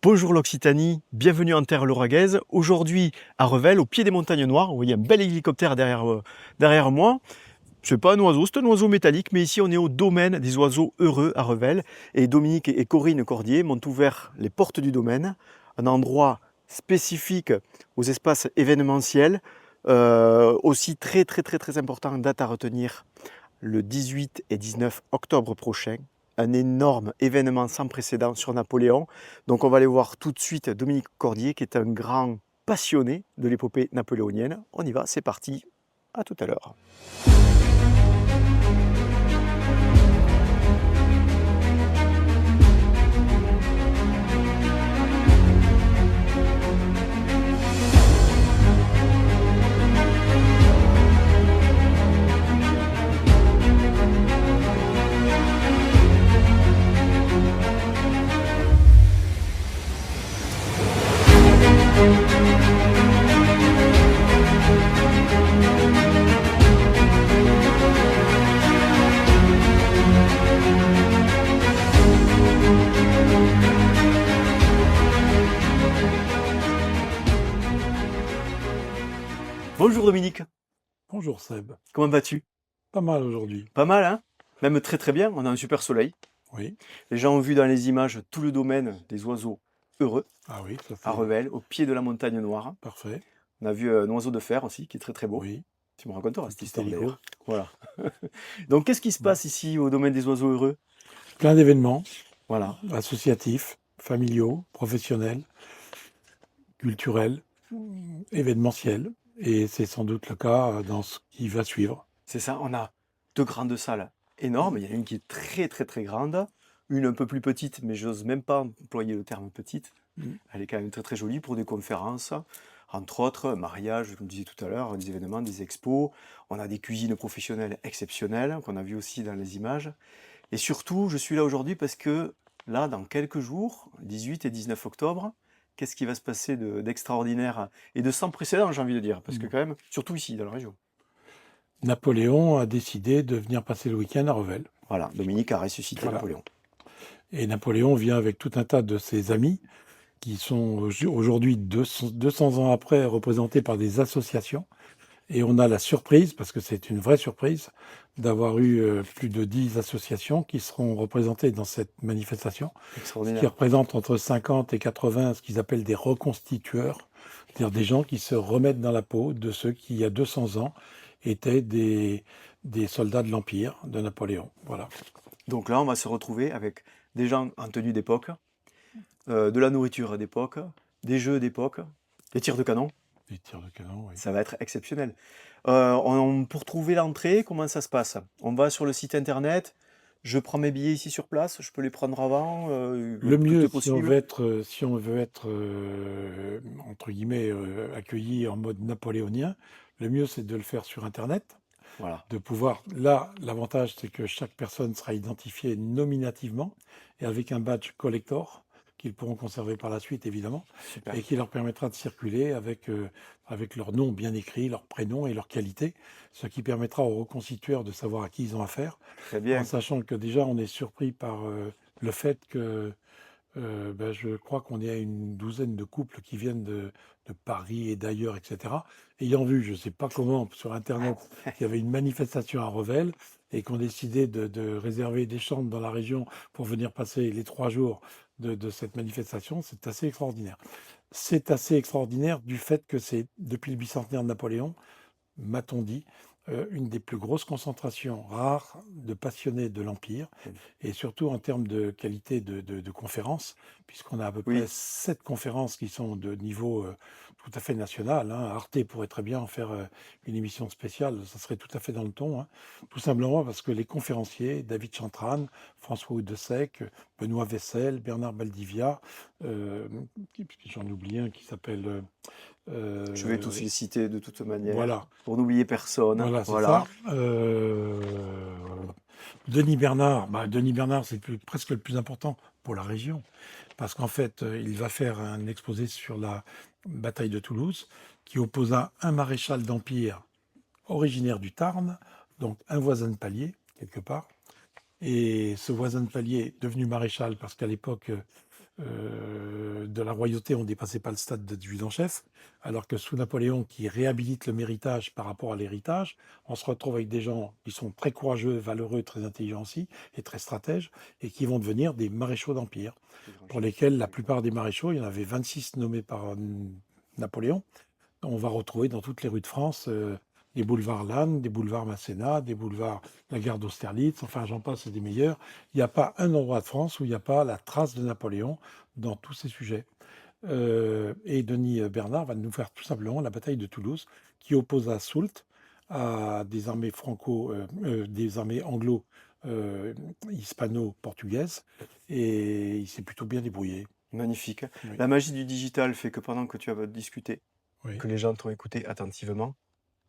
Bonjour l'Occitanie, bienvenue en terre lauragaise. Aujourd'hui à Revel, au pied des montagnes noires, vous voyez un bel hélicoptère derrière moi. C'est pas un oiseau, c'est un oiseau métallique, mais ici on est au domaine des oiseaux heureux à Revel. Et Dominique et Corinne Cordier m'ont ouvert les portes du domaine, un endroit spécifique aux espaces événementiels, aussi très important, date à retenir, le 18 et 19 octobre prochain. Un énorme événement sans précédent sur Napoléon. Donc on va aller voir tout de suite Dominique Cordier, qui est un grand passionné de l'épopée napoléonienne. On y va, c'est parti, à tout à l'heure. Bonjour Dominique, Bonjour Seb, comment vas-tu? pas mal aujourd'hui. Pas mal, hein? Même très bien, on a un super soleil. Oui, Les gens ont vu dans les images tout le domaine des oiseaux heureux ah oui, ça à c'est Revel, au pied de la montagne noire. parfait. On a vu un oiseau de fer aussi, qui est très beau. Oui, Tu me raconteras un cette petit histoire hélico. d'ailleurs. Voilà. Donc qu'est-ce qui se Mm. passe ici au domaine des oiseaux heureux? Plein d'événements Voilà. associatifs, familiaux, professionnels, culturels, événementiels. Et c'est sans doute le cas dans ce qui va suivre. C'est ça, on a deux grandes salles énormes. Il y en a une qui est très grande, une un peu plus petite, mais j'ose même pas employer le terme petite. Mm. Elle est quand même très jolie pour des conférences, entre autres, mariage, comme je disais tout à l'heure, des événements, des expos. On a des cuisines professionnelles exceptionnelles qu'on a vu aussi dans les images. Et surtout, je suis là aujourd'hui parce que là, dans quelques jours, 18 et 19 octobre, qu'est-ce qui va se passer d'extraordinaire et de sans précédent, j'ai envie de dire, parce que Mm. quand même, surtout ici, dans la région. Napoléon a décidé de venir passer le week-end à Revel. Voilà, Dominique a ressuscité Voilà. Napoléon. Et Napoléon vient avec tout un tas de ses amis qui sont aujourd'hui 200 ans après représentés par des associations. Et on a la surprise, parce que c'est une vraie surprise, d'avoir eu plus de 10 associations qui seront représentées dans cette manifestation, ce qui Extraordinaire. représente entre 50 et 80 ce qu'ils appellent des reconstitueurs, c'est-à-dire des gens qui se remettent dans la peau de ceux qui, il y a 200 ans, étaient des soldats de l'Empire de Napoléon. Voilà. Donc là, on va se retrouver avec des gens en tenue d'époque, de la nourriture d'époque, des jeux d'époque, des tirs de canon. Des tirs de canon, oui. Ça va être exceptionnel. Pour trouver l'entrée, comment ça se passe? On va sur le site internet, je prends mes billets ici sur place, je peux les prendre avant, Le tout mieux, est possible. si on veut être entre guillemets, accueilli en mode napoléonien, le mieux, c'est de le faire sur Internet. Voilà, De pouvoir. Là, l'avantage, c'est que chaque personne sera identifiée nominativement et avec un badge collector qu'ils pourront conserver par la suite, évidemment, super. et qui leur permettra de circuler avec leur nom bien écrit, leur prénom et leur qualité, ce qui permettra aux reconstitueurs de savoir à qui ils ont affaire, Très en bien. sachant que déjà, on est surpris par le fait que je crois qu'on est à une douzaine de couples qui viennent de Paris et d'ailleurs, etc. Ayant vu, je ne sais pas comment, sur Internet, qu'il y avait une manifestation à Revel et qu'on décidait de réserver des chambres dans la région pour venir passer les 3 jours de cette manifestation, c'est assez extraordinaire. C'est assez extraordinaire du fait que c'est, depuis le bicentenaire de Napoléon, m'a-t-on dit, une des plus grosses concentrations rares de passionnés de l'Empire, et surtout en termes de qualité de conférences, puisqu'on a à peu près Oui, 7 conférences qui sont de niveau tout à fait national, hein. Arte pourrait très bien en faire une émission spéciale, ça serait tout à fait dans le ton, hein. Tout simplement parce que les conférenciers, David Chantrane, François Houdessec, Benoît Vessel, Bernard Baldivia, euh, j'en oublie un qui s'appelle... je vais tous euh, les citer de toute manière, voilà, pour n'oublier personne. voilà, c'est Voilà. ça. Denis Bernard, Denis Bernard, c'est presque le plus important pour la région, parce qu'en fait, il va faire un exposé sur la bataille de Toulouse, qui opposa un maréchal d'Empire originaire du Tarn, donc un voisin de palier, quelque part. Et ce voisin de palier, devenu maréchal, parce qu'à l'époque, de la royauté, on ne dépassait pas le stade d'adjudant-chef, alors que sous Napoléon, qui réhabilite le méritage par rapport à l'héritage, on se retrouve avec des gens qui sont très courageux, valeureux, très intelligents aussi, et très stratèges, et qui vont devenir des maréchaux d'empire, pour lesquels la plupart des maréchaux, il y en avait 26 nommés par Napoléon, on va retrouver dans toutes les rues de France des boulevards Lannes, des boulevards Masséna, des boulevards la gare d'Austerlitz, enfin j'en passe, c'est des meilleurs. Il n'y a pas un endroit de France où il n'y a pas la trace de Napoléon dans tous ces sujets. Et Denis Bernard va nous faire tout simplement la bataille de Toulouse, qui opposa Soult à des armées des armées anglo hispano-portugaises, et il s'est plutôt bien débrouillé. Magnifique. Oui. La magie du digital fait que pendant que tu as discuté, Oui. que les gens t'ont écouté attentivement,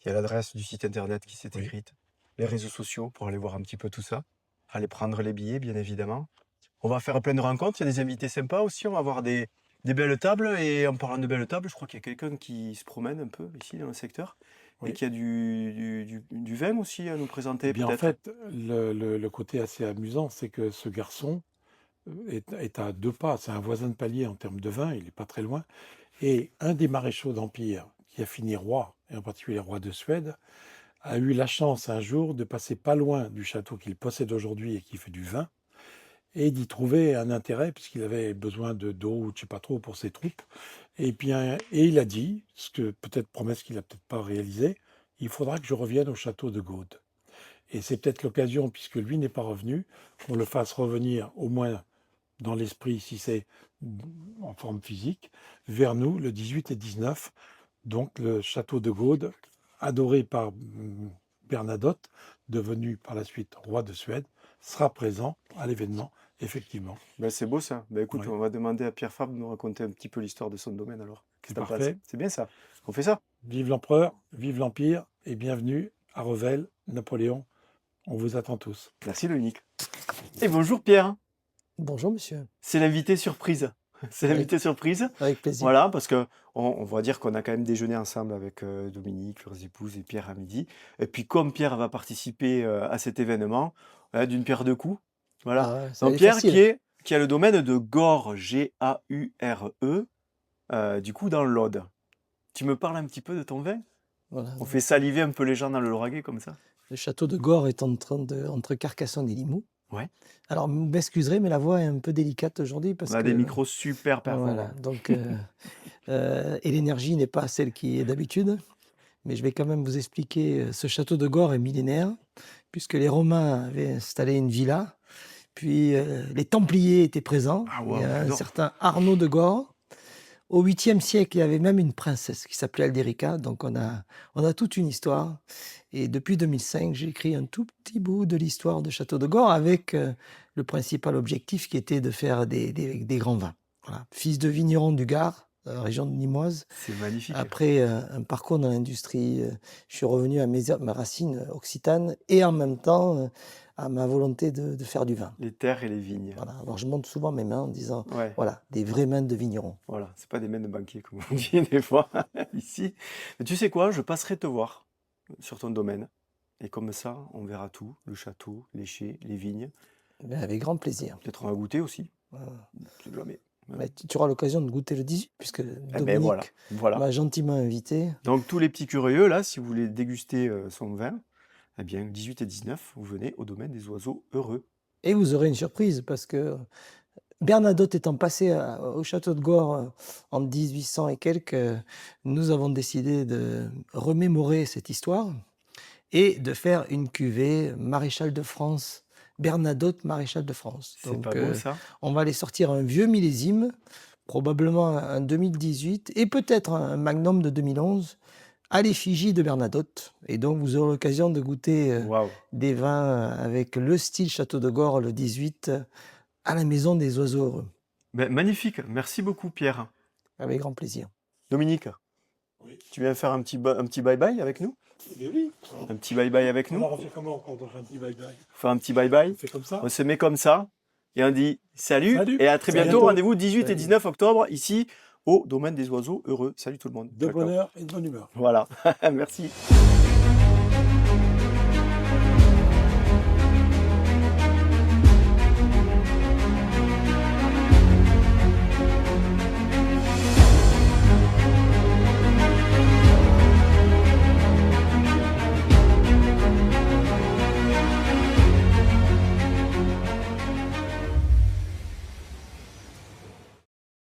il y a l'adresse du site internet qui s'est Oui. écrite, les réseaux sociaux pour aller voir un petit peu tout ça, aller prendre les billets, bien évidemment. On va faire plein de rencontres, il y a des invités sympas aussi, on va avoir des belles tables. Et en parlant de belles tables, je crois qu'il y a quelqu'un qui se promène un peu ici dans le secteur et Oui. qui a du vin aussi à nous présenter, Eh bien, en peut-être. fait, le côté assez amusant, c'est que ce garçon est à 2 pas. C'est un voisin de palier en termes de vin, il n'est pas très loin. Et un des maréchaux d'Empire qui a fini roi, et en particulier roi de Suède, a eu la chance un jour de passer pas loin du château qu'il possède aujourd'hui et qui fait du vin, et d'y trouver un intérêt, puisqu'il avait besoin d'eau, ou je sais pas trop, pour ses troupes. Et bien, et il a dit, ce que peut-être promesse qu'il n'a peut-être pas réalisé, il faudra que je revienne au château de Gaude. Et c'est peut-être l'occasion, puisque lui n'est pas revenu, qu'on le fasse revenir au moins dans l'esprit, si c'est en forme physique, vers nous le 18 et 19. Donc le château de Gaude, adoré par Bernadotte, devenu par la suite roi de Suède, sera présent à l'événement, effectivement. Ben, c'est beau ça. Ben, écoute, Oui. on va demander à Pierre Fabre de nous raconter un petit peu l'histoire de son domaine alors. Qu'est-ce que t'en penses? Parfait. C'est bien ça. On fait ça. Vive l'empereur, vive l'Empire, et bienvenue à Revel, Napoléon. On vous attend tous. Merci Dominique. Et bonjour Pierre. Bonjour monsieur, C'est l'invité surprise. C'est l'invité surprise. avec plaisir. Voilà, parce que on va dire qu'on a quand même déjeuné ensemble avec Dominique, leurs épouses et Pierre à midi. Et puis comme Pierre va participer à cet événement, d'une pierre deux coups. Voilà. Ah ouais, ça Donc va être Pierre facile. qui a le domaine de Gore, Gaure, du coup dans l'Aude. Tu me parles un petit peu de ton vin? Voilà. On fait saliver un peu les gens dans le Lauragais comme ça. Le château de Gore est entre Carcassonne et Limoux. Ouais. Alors, vous m'excuserez, mais la voix est un peu délicate aujourd'hui parce On a que des micros super performants. voilà, donc et l'énergie n'est pas celle qui est d'habitude. Mais je vais quand même vous expliquer. Ce château de Gore est millénaire puisque les Romains avaient installé une villa, puis les Templiers étaient présents. Ah, Il y wow, a un j'adore. certain Arnaud de Gore. Au 8e siècle, il y avait même une princesse qui s'appelait Aldérica. Donc, on a toute une histoire. Et depuis 2005, j'ai écrit un tout petit bout de l'histoire de Château de Gore avec le principal objectif qui était de faire des grands vins. Voilà. Fils de vigneron du Gard, région de Limoise. C'est magnifique. Après un parcours dans l'industrie, je suis revenu à ma racine occitane et en même temps à ma volonté de faire du vin. Les terres et les vignes. Voilà. Alors, je monte souvent mes mains en disant, Ouais. voilà, des vraies mains de vigneron. Voilà, c'est pas des mains de banquier comme on dit des fois ici. Mais tu sais quoi, je passerai te voir sur ton domaine. Et comme ça, on verra tout, le château, les chais, les vignes. Mais avec grand plaisir. Peut-être on va goûter aussi. Voilà. C'est jamais. Mais tu auras l'occasion de goûter le 18, puisque Eh ben Dominique voilà. m'a gentiment invité. Donc tous les petits curieux, là, si vous voulez déguster son vin, eh bien 18 et 19, vous venez au domaine des oiseaux heureux. Et vous aurez une surprise, parce que Bernadotte étant passé au château de Gore en 1800 et quelques, nous avons décidé de remémorer cette histoire et de faire une cuvée Maréchal de France, Bernadotte Maréchal de France. C'est Donc, pas beau ça? on va aller sortir un vieux millésime, probablement un 2018 et peut-être un magnum de 2011 à l'effigie de Bernadotte. Et donc, vous aurez l'occasion de goûter Waouh. des vins avec le style Château de Gore, le 18, à la maison des oiseaux heureux. Ben, magnifique, merci beaucoup Pierre. Avec grand plaisir. Dominique, Oui. tu viens faire un petit bye-bye avec nous? Mais oui. Un petit bye-bye avec nous? Alors on fait comment quand on fait un petit bye-bye? Faire un petit bye-bye? On fait comme ça? On se met comme ça et on dit salut, Salut. et à très À bientôt. bientôt. Rendez-vous 18 et Salut. 19 octobre ici au domaine des oiseaux heureux. Salut tout le monde. De Ciao, ciao. bonheur et de bonne humeur. Voilà, merci.